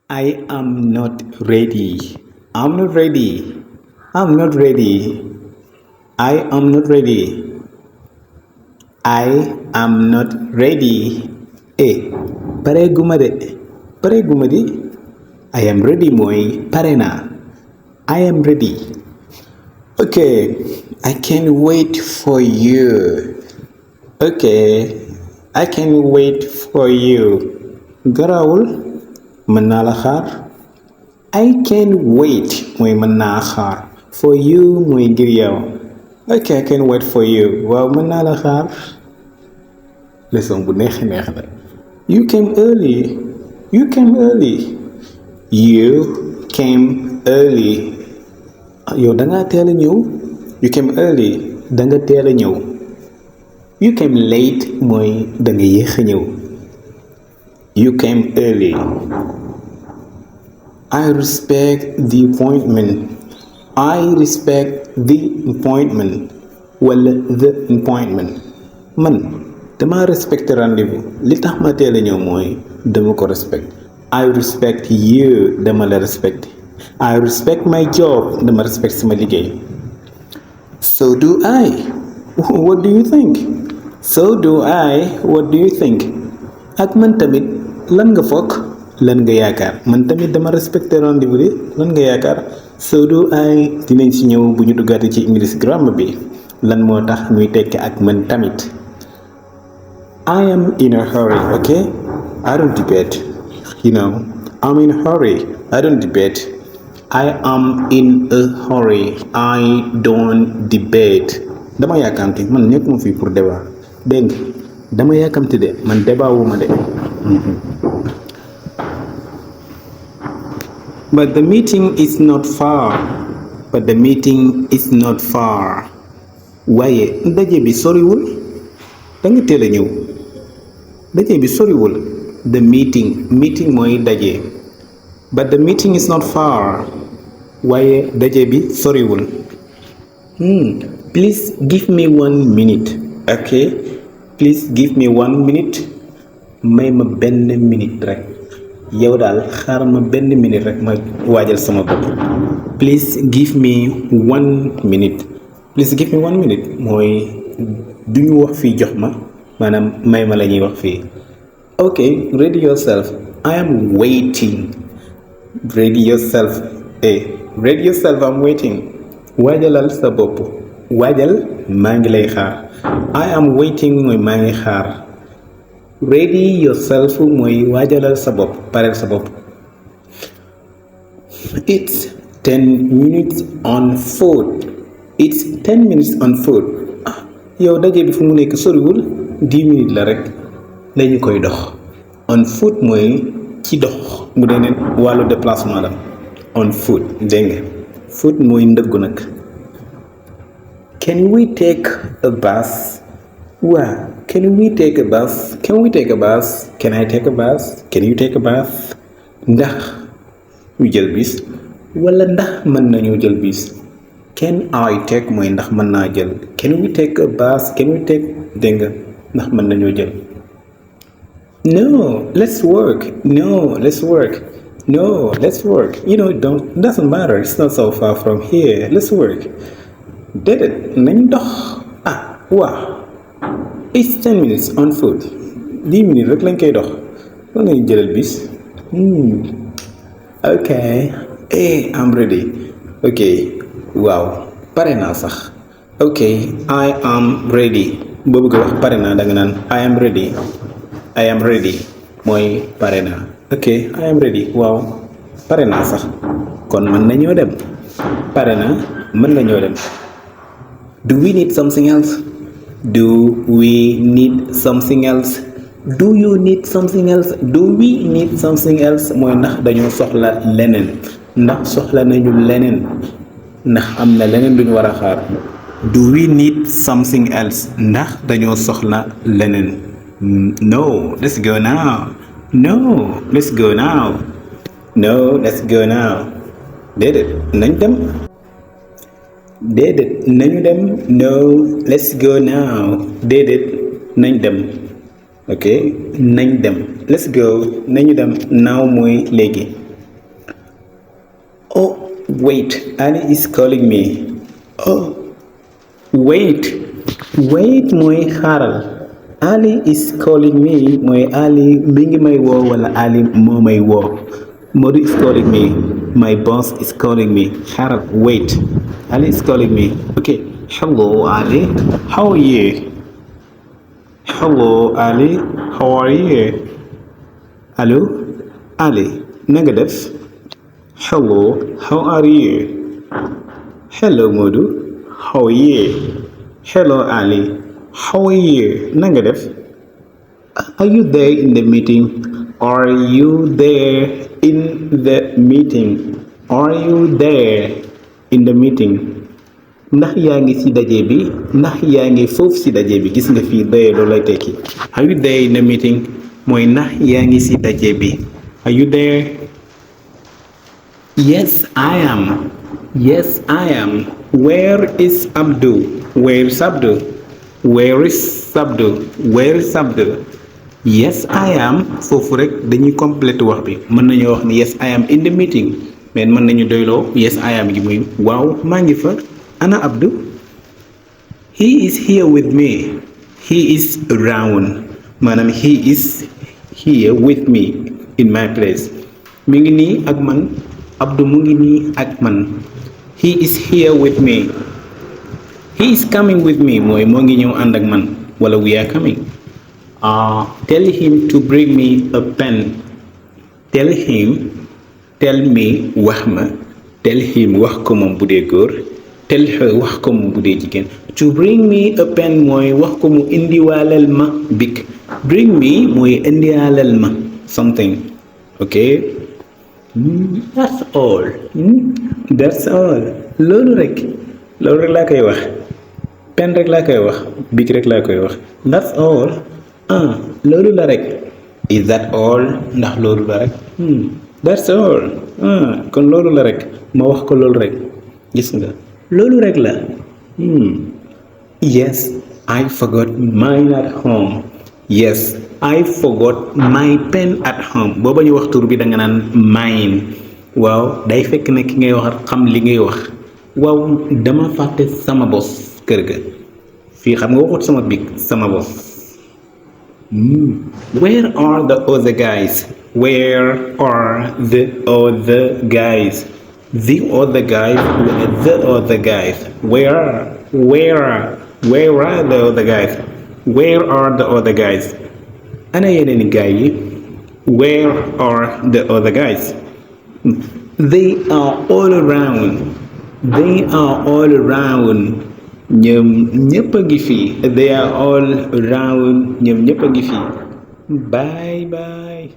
I am not ready. I'm not ready. I'm not ready. I am not ready. I am not ready. Pareeguma de. Pareeguma di. I am ready mooy pare naa. I am ready. Okay. I can't wait for you. Okay. I can wait for you. Garawul mën naa la xaar. I can wait mooy mën naa xaar. For you mooy ngir yow. Okay, I can wait for you. Waaw mën naa la xaar. Leçon bu neex neex la. You came early. You came early. You came early. Yow dangaa teel a ñëw. You came early. Danga teel a ñëw. You came late mooy danga yéex a ñëw. You came early. I respect the appointment. I respect the appointment. Wala the appointment. Man dama respecté rendez-vous li tax ma teel a ñëw mooy dama ko respect. I respect you dama la respect. I respect my job dama respect sama liggéey. So do I. What do you think? So do I. What do you think? Ak man tamit lan nga foog lan nga yaakaar man tamit dama respecté rendez-vous de lan nga yaakaar. So do I dinañ ci ñëw bu ñu duggaate ci English grammar bi lan moo tax muy tekki ak man tamit. I am in a hurry, okay? I don't debate. I'm in a hurry. I don't debate. I am in a hurry. I don't debate. Dama yàkkamti man nekkuma fii pour débat dégg nga dama yàkkamti de man débat wu ma de. But the meeting is not far. But the meeting is not far. Waaye ndaje bi soriwul danga teel a ñëw. Daje bi soriwul. The meeting mooy daje. But the meeting is not far. Waaye daje bi soriwul. Please give me 1 minute. Okay. Please give me 1 minute. May ma benn minute rek. Yow daal xaar ma benn minute rek ma waajal sama bopp. Please give me 1 minute. Please give me 1 minute mooy duñu wax fii jox ma maanaam may ma la ñuy wax fii. Okay, ready yourself. I am waiting. Ready yourself. Ready yourself, I'm waiting. Waajalal sa bopp. Waajal maa ngi lay xaar. I am waiting mooy maa ngi xaar. Ready yourself mooy waajalal sa bopp pareel sa bopp. It's 10 minutes on foot. It's 10 minutes on foot. Yow daje bi fu mu nekk soriwul 10 minutes la rek lañu koy dox. On foot mooy ci dox bu dee ne wàllu déplacement la. On foot dégg nga foot mooy ndëggu nag. Can we take a bus? Waa can we take a bus? Can we take a bus? Can I take a bus? Can you take a bus? Ndax ñu jël bis wala ndax mën nañoo jël bis. Can I take mooy ndax mën naa jël. Can we take a bus? Can we take dégg nga ndax mën nañoo jël. No, let's work. No, let's work. No, let's work. Doesn't matter. It's not so far from here. Let's work. Déedéet nañ dox. Waaw. It's 10 minutes on foot. 10 minutes rek lañ koy dox. lan lañu jëlal bis. Ok. I'm ready. Ok. Waaw. Pare naa sax. Ok. I am ready. boo bëgg wax pare naa danga naan I am ready. I am ready mooy pare naa. Ok. I am ready. Waaw. Pare naa sax. kon mën nañoo dem. Pare naa mën nañoo dem. Do we need something else? Do we need something else? Do you need something else? Do we need something else? mooy ndax dañoo soxla leneen. Ndax soxla nañu leneen. Ndax am na leneen duñu war a xaar. Do we need something else? Ndax dañoo soxla leneen. No, let's go now. No, let's go now. No, let's go now. Déedéet nañ dem. Déedéet nañu dem. No, let's go now. Déedéet nañ dem. Ok nañ dem. Let's go nañu dem. Now mooy léegi. Oh, wait, Ali is calling me. Oh, wait, wait mooy xaaral. Ali is calling me mooy Ali mi ngi may woo wala Ali moo may woo. Modou is calling me. My boss is calling me. Xaaral, wait. Ali is calling me. Okay. Hello, Ali. How are you? Hello, Ali. How are you? Allo, Ali. Na nga def? Hello, how are you? Hello, Modou. How are you? Hello, Ali. How are you? Na nga def? Are you there in the meeting? Are you there in the meeting? Are you there in the meeting? Ndax yaa ngi ci daje bi? Ndax yaa ngi foofu ci daje bi? Gis nga fii there loolu lay tekki. Are you there in the meeting? Mooy ndax yaa ngi ci daje bi? Are you there? Yes, I am. Yes, I am. Where is Abdu? Where is Abdu? Where is Abdu? Where is Abdu? Yes, I am. Foofu rek dañuy compléter wax bi mën nañoo wax ni yes, I am in the meeting mais mën nañu doyloo yes, I am gi muy waaw maa ngi fa. Ana Abdu? He is here with me. He is around. Maanaam he is here with me in my place. Mi ngi nii ak man. Abdu mu ngi nii ak man. He is here with me. He is coming with me mooy moo ngi ñëw ànd ak man wala we are coming. Tell him to bring me a pen. Tell him. Tell me wax ma. Tell him wax ko moom bu dee góor. Tell her wax ko moom bu dee jigéen. To bring me a pen mooy wax ko mu indiwaaleel ma bic. Bring me mooy indiwaaleel ma something. Okay. That's all. That's all. Loolu rek laa koy wax. Pen rek laa koy wax. Bic rek laa koy wax. That's all. Loolu la rek. Is that all? Ndax loolu la rek. That's all. Kon loolu la rek ma wax ko loolu rek gis nga loolu rek la. Yes, I forgot mine at home. Yes, I forgot my pen at home booba ñu wax tur bi da nga naan mine. Waaw day fekk ne ki ngay wax xam li ngay wax. Waaw dama fàtte sama bos kër ga fii xam nga waxut sama bic sama bos. Where are the other guys? Where are the other guys? The other guys. The other guys. Where are the other guys? Where are the other guys? Ana yeneen gaay yi. Where are the other guys? They are all around. They are all around. ñoom ñëpp a ngi fi. They are all around. ñoom ñëpp a ngi fi. Bye bye.